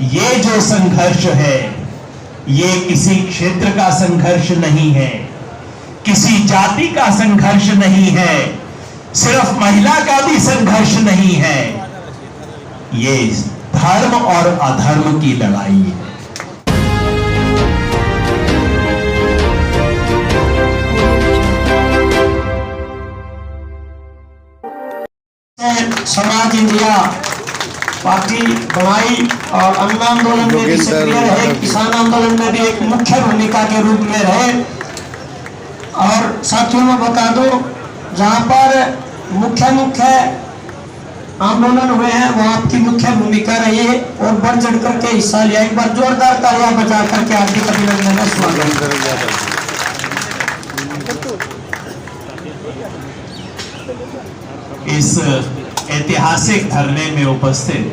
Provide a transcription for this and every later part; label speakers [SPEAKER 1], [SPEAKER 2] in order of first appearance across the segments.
[SPEAKER 1] ये जो संघर्ष है ये किसी क्षेत्र का संघर्ष नहीं है, किसी जाति का संघर्ष नहीं है, सिर्फ महिला का भी संघर्ष नहीं है, ये धर्म और अधर्म की लड़ाई है।
[SPEAKER 2] समाज इंडिया पार्टी बनाई और अन्न आंदोलन में भी सक्रिय रहे, किसान आंदोलन में भी एक मुख्य भूमिका के रूप में रहे। और साथियों में बता दो, जहां पर मुख्य आंदोलन हुए हैं वहां आपकी मुख्य भूमिका रही है और बढ़ चढ़ करके हिस्सा लिया। एक बार जोरदार तालियां बजा करके हार्दिक अभिनंदन है, स्वागत।
[SPEAKER 1] इस ऐतिहासिक धरने में उपस्थित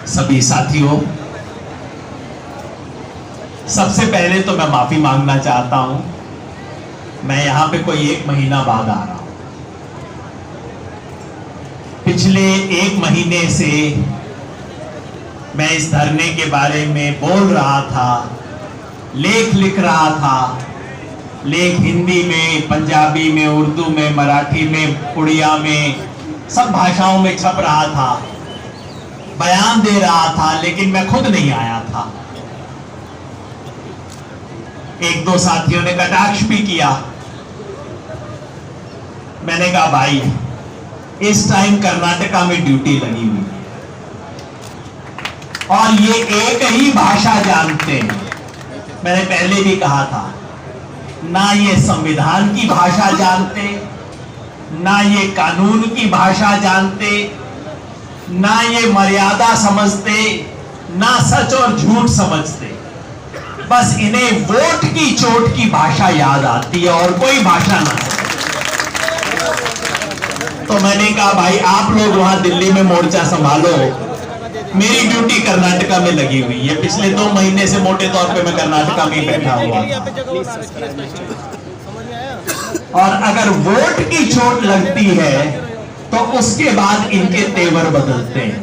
[SPEAKER 1] सभी साथियों, सबसे पहले तो मैं माफी मांगना चाहता हूं। मैं यहां पे कोई 1 महीना बाद आ रहा हूं। पिछले 1 महीने से मैं इस धरने के बारे में बोल रहा था, लेख लिख रहा था, लेख हिंदी में, पंजाबी में, उर्दू में, मराठी में, उड़िया में, सब भाषाओं में छप रहा था, बयान दे रहा था, लेकिन मैं खुद नहीं आया था। 1-2 साथियों ने कटाक्ष भी किया। मैंने कहा भाई, इस टाइम कर्नाटका में ड्यूटी लगी हुई है और ये एक ही भाषा जानते हैं। मैंने पहले भी कहा था, ना ये संविधान की भाषा जानते, ना ये कानून की भाषा जानते, ना ये मर्यादा समझते, ना सच और झूठ समझते। बस इन्हें वोट की चोट की भाषा याद आती है और कोई भाषा ना। तो मैंने कहा भाई, आप लोग वहां दिल्ली में मोर्चा संभालो, मेरी ड्यूटी कर्नाटका में लगी हुई है। पिछले 2 महीने से मोटे तौर पे मैं कर्नाटका में बैठा हुआ और अगर वोट की चोट लगती है तो उसके बाद इनके तेवर बदलते हैं,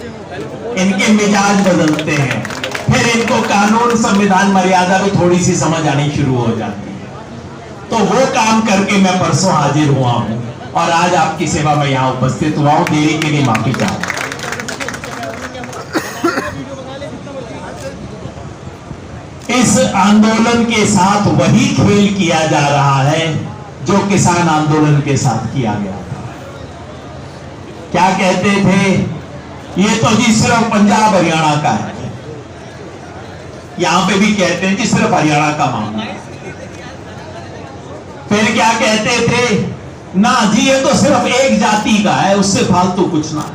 [SPEAKER 1] इनके मिजाज बदलते हैं, फिर इनको कानून, संविधान, मर्यादा भी थोड़ी सी समझ आनी शुरू हो जाती है। तो वो काम करके मैं परसों हाजिर हुआ हूं और आज आपकी सेवा में यहां उपस्थित हुआ हूं। देरी के लिए माफी चाहता हूं। इस आंदोलन के साथ वही खेल किया जा रहा है जो किसान आंदोलन के साथ किया गया था। क्या कहते थे, ये तो जी सिर्फ पंजाब हरियाणा का है। यहां पे भी कहते हैं कि सिर्फ हरियाणा का मामला है। फिर क्या कहते थे, ना जी ये तो सिर्फ एक जाति का है, उससे फालतू कुछ ना।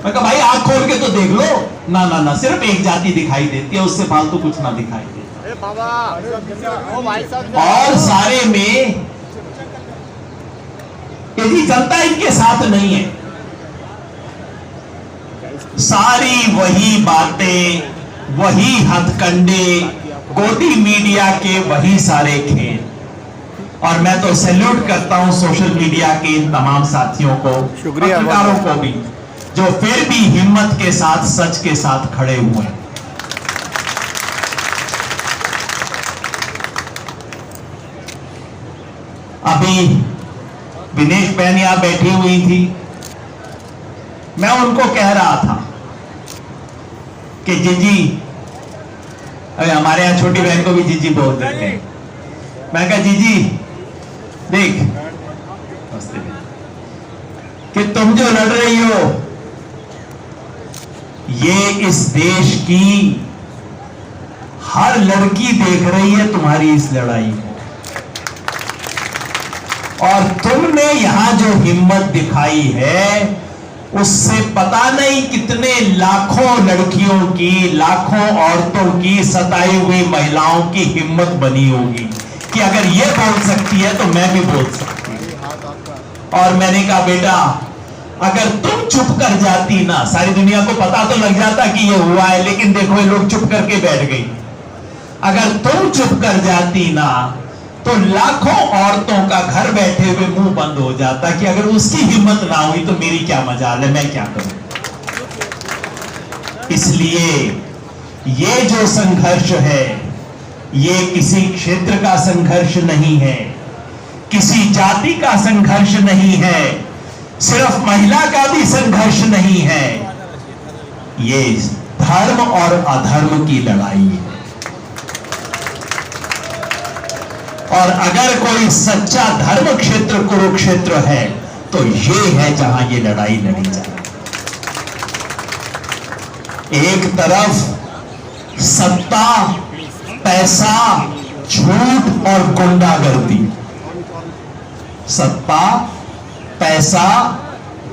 [SPEAKER 1] मैं कहा भाई, आंख खोल के तो देख लो। ना ना ना, सिर्फ एक जाति दिखाई देती है, उससे फालतू कुछ ना दिखाई देता। और सारे में यदि जनता इनके साथ नहीं है, सारी वही बातें, वही हथकंडे, गोदी मीडिया के वही सारे खेल। और मैं तो सैल्यूट करता हूं सोशल मीडिया के इन तमाम साथियों को, पत्रकारों को भी, जो फिर भी हिम्मत के साथ, सच के साथ खड़े हुए हैं। अभी विनेश बहन यहां बैठी हुई थी, मैं उनको कह रहा था कि जीजी, अरे हमारे यहां छोटी बहन को भी जीजी बोल देते हैं। मैं कहा जीजी देख, कि तुम जो लड़ रही हो, ये इस देश की हर लड़की देख रही है तुम्हारी इस लड़ाई को, और तुमने यहां जो हिम्मत दिखाई है उससे पता नहीं कितने लाखों लड़कियों की, लाखों औरतों की, सताई हुई महिलाओं की हिम्मत बनी होगी कि अगर ये बोल सकती है तो मैं भी बोल सकती हूं। और मैंने कहा बेटा, अगर तुम चुप कर जाती ना, सारी दुनिया को पता तो लग जाता कि ये हुआ है, लेकिन देखो ये लोग चुप करके बैठ गई। अगर तुम चुप कर जाती ना तो लाखों औरतों का घर बैठे हुए मुंह बंद हो जाता कि अगर उसकी हिम्मत ना हुई तो मेरी क्या मजाल है, मैं क्या करूं। इसलिए ये जो संघर्ष है, ये किसी क्षेत्र का संघर्ष नहीं है, किसी जाति का संघर्ष नहीं है, सिर्फ महिला का भी संघर्ष नहीं है, ये धर्म और अधर्म की लड़ाई है। और अगर कोई सच्चा धर्म क्षेत्र कुरुक्षेत्र है तो ये है जहां ये लड़ाई लड़ी जाए। एक तरफ सत्ता, पैसा, झूठ और गुंडागर्दी, सत्ता, पैसा,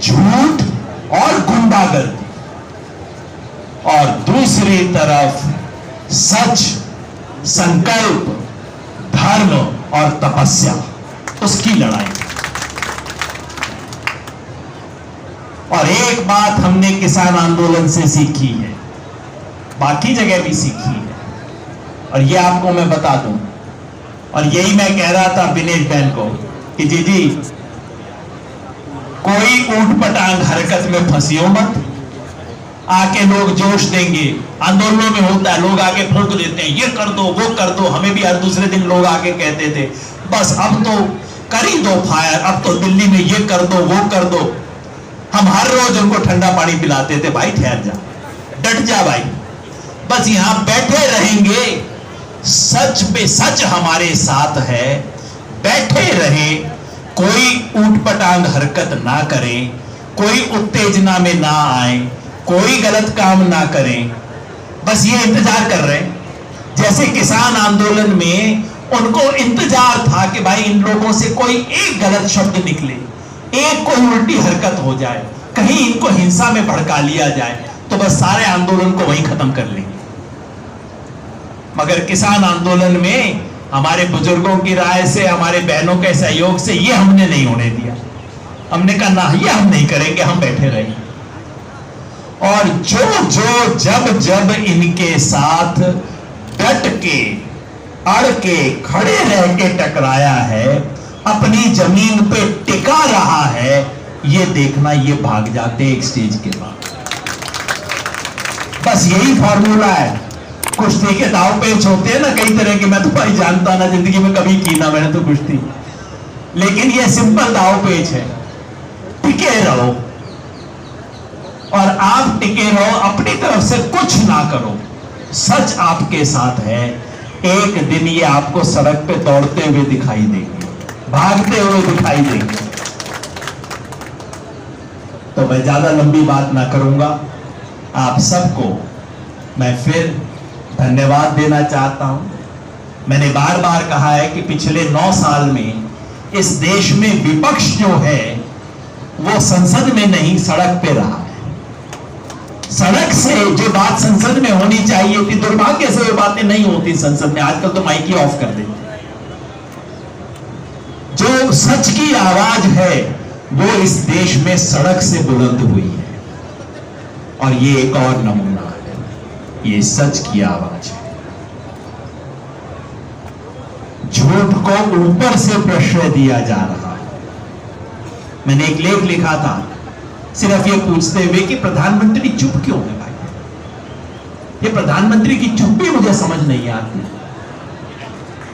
[SPEAKER 1] झूठ और गुंडागर्दी, और दूसरी तरफ सच, संकल्प, धर्म और तपस्या, उसकी लड़ाई। और एक बात हमने किसान आंदोलन से सीखी है, बाकी जगह भी सीखी है, और ये आपको मैं बता दूं, और यही मैं कह रहा था विनेश बहन को कि जी कोई ऊट पटांग हरकत में फंसियो मत। आके लोग जोश देंगे, आंदोलनों में होता है, लोग आके फूंक देते हैं, ये कर दो, वो कर दो। हमें भी हर दूसरे दिन लोग आके कहते थे बस अब तो कर ही दो फायर, अब तो दिल्ली में ये कर दो, वो कर दो। हम हर रोज उनको ठंडा पानी पिलाते थे, भाई ठहर जा, डट जा भाई, बस यहां बैठे रहेंगे, सच पे सच हमारे साथ है, बैठे रहे, कोई ऊटपटांग हरकत ना करें, कोई उत्तेजना में ना आए, कोई गलत काम ना करें, बस ये इंतजार कर रहे हैं। जैसे किसान आंदोलन में उनको इंतजार था कि भाई इन लोगों से कोई एक गलत शब्द निकले, एक कोई उल्टी हरकत हो जाए, कहीं इनको हिंसा में भड़का लिया जाए, तो बस सारे आंदोलन को वहीं खत्म कर लेंगे। मगर किसान आंदोलन में हमारे बुजुर्गों की राय से, हमारे बहनों के सहयोग से ये हमने नहीं होने दिया। हमने कहा ना, ये हम नहीं करेंगे, हम बैठे रहेंगे। और जो जब जब इनके साथ डट के, अड़ के, खड़े रह के टकराया है, अपनी जमीन पे टिका रहा है, ये देखना, ये भाग जाते एक स्टेज के बाद। बस यही फॉर्मूला है। कुश्ती के दाव पेच होते हैं ना कई तरह के, मैं तो भाई जानता ना, जिंदगी में कभी की ना मैंने तो कुश्ती, लेकिन ये सिंपल दाव पेच है, टिके रहो। और आप टिके रहो, अपनी तरफ से कुछ ना करो, सच आपके साथ है। एक दिन ये आपको सड़क पे दौड़ते हुए दिखाई देंगे, भागते हुए दिखाई देंगे। तो मैं ज्यादा लंबी बात ना करूंगा, आप सबको मैं फिर धन्यवाद देना चाहता हूं। मैंने बार बार कहा है कि पिछले 9 साल में इस देश में विपक्ष जो है वो संसद में नहीं, सड़क पे रहा है। सड़क से जो बात संसद में होनी चाहिए थी, दुर्भाग्य से वो बातें नहीं होती संसद में। आजकल तो माइक ही ऑफ कर देते। जो सच की आवाज है वो इस देश में सड़क से बुलंद हुई है, और ये एक और नमूना है, ये सच की आवाज है। झूठ को ऊपर से प्रश्रय दिया जा रहा है। मैंने एक लेख लिखा था सिर्फ ये पूछते हुए कि प्रधानमंत्री चुप क्यों है भाई। ये प्रधानमंत्री की चुप भी मुझे समझ नहीं आती।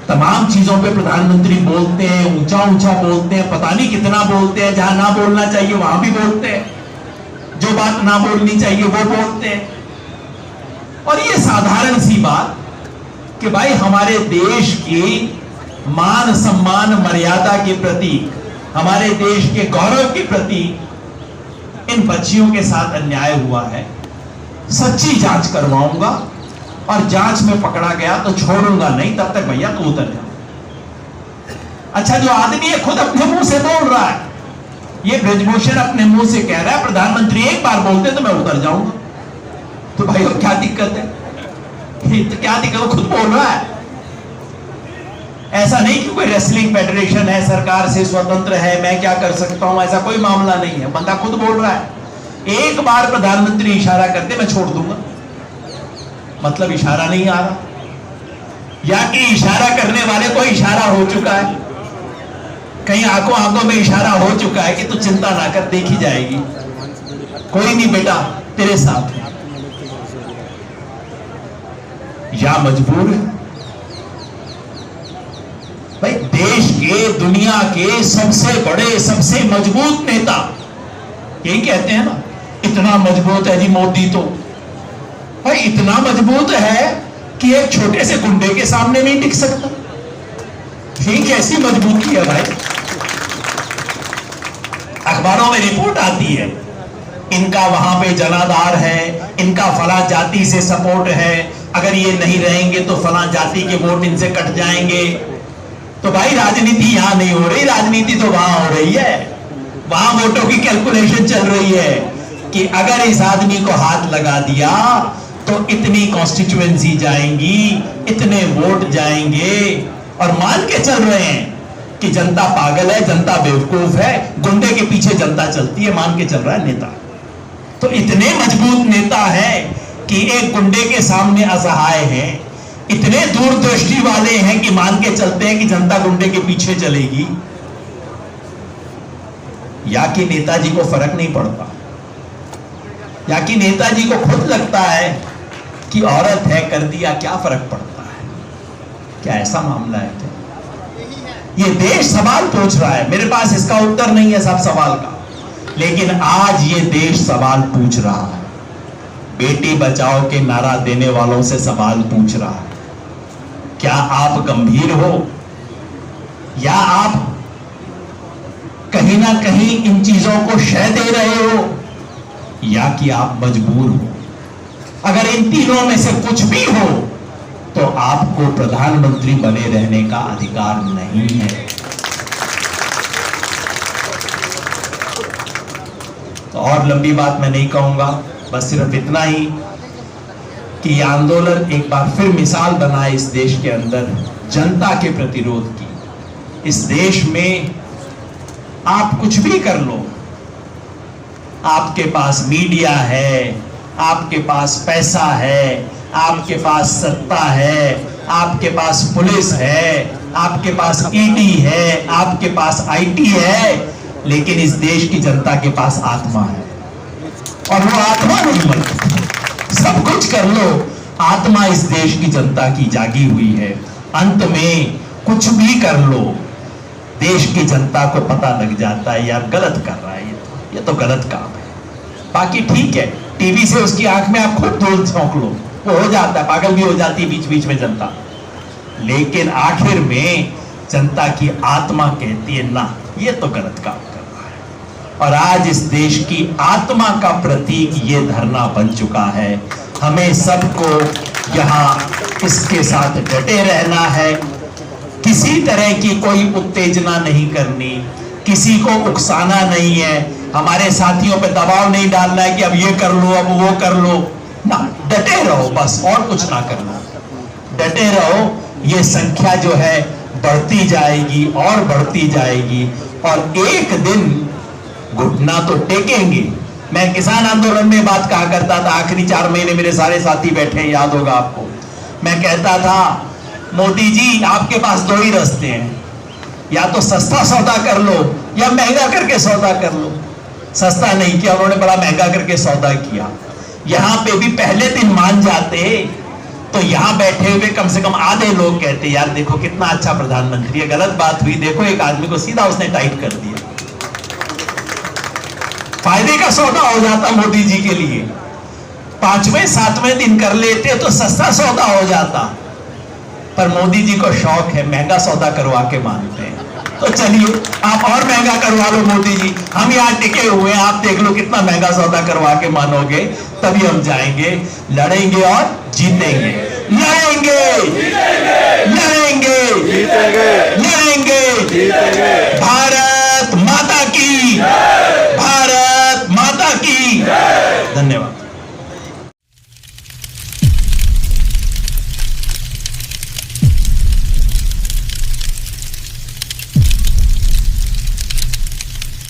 [SPEAKER 1] तमाम चीजों पे प्रधानमंत्री बोलते हैं, ऊंचा ऊंचा बोलते हैं, पता नहीं कितना बोलते हैं, जहां ना बोलना चाहिए वहां भी बोलते हैं, जो बात ना बोलनी चाहिए वो बोलते हैं। और ये साधारण सी बात कि भाई हमारे देश की मान सम्मान मर्यादा के प्रति, हमारे देश के गौरव के प्रति इन बच्चियों के साथ अन्याय हुआ है, सच्ची जांच करवाऊंगा, और जांच में पकड़ा गया तो छोड़ूंगा नहीं, तब तक भैया तू उतर जा। अच्छा, जो आदमी है खुद अपने मुंह से बोल रहा है, ये ब्रजभूषण अपने मुंह से कह रहा है प्रधानमंत्री एक बार बोलते तो मैं उतर जाऊंगा, तो भाई अब क्या दिक्कत है? तो क्या दिक्कत, वो खुद बोल रहा है। ऐसा नहीं कि कोई रेसलिंग फेडरेशन है, सरकार से स्वतंत्र है, मैं क्या कर सकता हूं, ऐसा कोई मामला नहीं है। बंदा खुद बोल रहा है। एक बार प्रधानमंत्री इशारा करते मैं छोड़ दूंगा, मतलब इशारा नहीं आ रहा, या कि इशारा करने वाले को इशारा हो चुका है, कहीं आंखों आंखों में इशारा हो चुका है कि तू चिंता ना कर, देखी जाएगी, कोई नहीं बेटा तेरे साथ है। या मजबूर है? भाई देश के, दुनिया के सबसे बड़े, सबसे मजबूत नेता यही कहते हैं ना, इतना मजबूत है जी मोदी तो। भाई इतना मजबूत है कि एक छोटे से गुंडे के सामने नहीं टिक सकता। ये कैसी मजबूती है भाई? अखबारों में रिपोर्ट आती है, इनका वहां पे जनाधार है, इनका फला जाति से सपोर्ट है, अगर ये नहीं रहेंगे तो फला जाति के वोट इनसे कट जाएंगे। तो भाई राजनीति यहां नहीं हो रही, राजनीति तो वहां हो रही है। वहां वोटों की कैलकुलेशन चल रही है कि अगर इस आदमी को हाथ लगा दिया तो इतनी कॉन्स्टिट्यूएंसी जाएंगी, इतने वोट जाएंगे, और मान के चल रहे हैं कि जनता पागल है, जनता बेवकूफ है, गुंडे के पीछे जनता चलती है, मान के चल रहा है नेता। तो इतने मजबूत नेता है कि एक गुंडे के सामने असहाय है, इतने दूरदृष्टि वाले हैं कि मान के चलते हैं कि जनता गुंडे के पीछे चलेगी। या कि नेताजी को फर्क नहीं पड़ता, या कि नेताजी को खुद लगता है कि औरत है, कर दिया, क्या फर्क पड़ता है? क्या ऐसा मामला है क्या? ये देश सवाल पूछ रहा है, मेरे पास इसका उत्तर नहीं है सब सवाल का, लेकिन आज ये देश सवाल पूछ रहा है। बेटी बचाओ के नारा देने वालों से सवाल पूछ रहा है, क्या आप गंभीर हो, या आप कहीं ना कहीं इन चीजों को शह दे रहे हो, या कि आप मजबूर हो? अगर इन तीनों में से कुछ भी हो तो आपको प्रधानमंत्री बने रहने का अधिकार नहीं है। तो और लंबी बात मैं नहीं कहूंगा, बस सिर्फ इतना ही कि यह आंदोलन एक बार फिर मिसाल बना इस देश के अंदर जनता के प्रतिरोध की। इस देश में आप कुछ भी कर लो, आपके पास मीडिया है, आपके पास पैसा है, आपके पास सत्ता है, आपके पास पुलिस है, आपके पास ईडी है, आपके पास आईटी है, लेकिन इस देश की जनता के पास आत्मा है, और वो आत्मा नहीं मरती। सब कुछ कर लो, आत्मा इस देश की जनता की जागी हुई है। अंत में कुछ भी कर लो, देश की जनता को पता लग जाता है यार गलत कर रहा है, ये तो गलत काम है। बाकी ठीक है, टीवी से उसकी आंख में आप खुद धूल झोंक लो, वो हो जाता है, पागल भी हो जाती है बीच बीच में जनता, लेकिन आखिर में जनता की आत्मा कहती है ना, ये तो गलत काम कर रहा है। और आज इस देश की आत्मा का प्रतीक ये धरना बन चुका है। हमें सबको यहाँ इसके साथ डटे रहना है, किसी तरह की कोई उत्तेजना नहीं करनी, किसी को उकसाना नहीं है, हमारे साथियों पे दबाव नहीं डालना है कि अब ये कर लो, अब वो कर लो ना, डटे रहो बस, और कुछ ना करना, डटे रहो। ये संख्या जो है बढ़ती जाएगी और बढ़ती जाएगी, और एक दिन घुटना तो टेकेंगे। मैं किसान आंदोलन में बात कहा करता था, आखिरी 4 महीने मेरे सारे साथी बैठे, याद होगा आपको, मैं कहता था मोदी जी आपके पास 2 ही रास्ते हैं, या तो सस्ता सौदा कर लो या महंगा करके सौदा कर लो। सस्ता नहीं किया उन्होंने, बड़ा महंगा करके सौदा किया। यहां पे भी पहले दिन मान जाते तो यहां बैठे हुए कम से कम आधे लोग कहते यार देखो कितना अच्छा प्रधानमंत्री है, गलत बात हुई, देखो एक आदमी को सीधा उसने टाइट कर दिया। फायदे का सौदा हो जाता मोदी जी के लिए, 5वें 7वें दिन कर लेते तो सस्ता सौदा हो जाता, पर मोदी जी को शौक है महंगा सौदा करवा के मानते हैं। तो चलिए आप और महंगा करवा लो मोदी जी, हम यहाँ टिके हुए हैं, आप देख लो कितना महंगा सौदा करवा के मानोगे, तभी हम जाएंगे, लड़ेंगे और जीतेंगे, लड़ेंगे लड़ेंगे लड़ेंगे। भारत माता की, भारत माता की। धन्यवाद।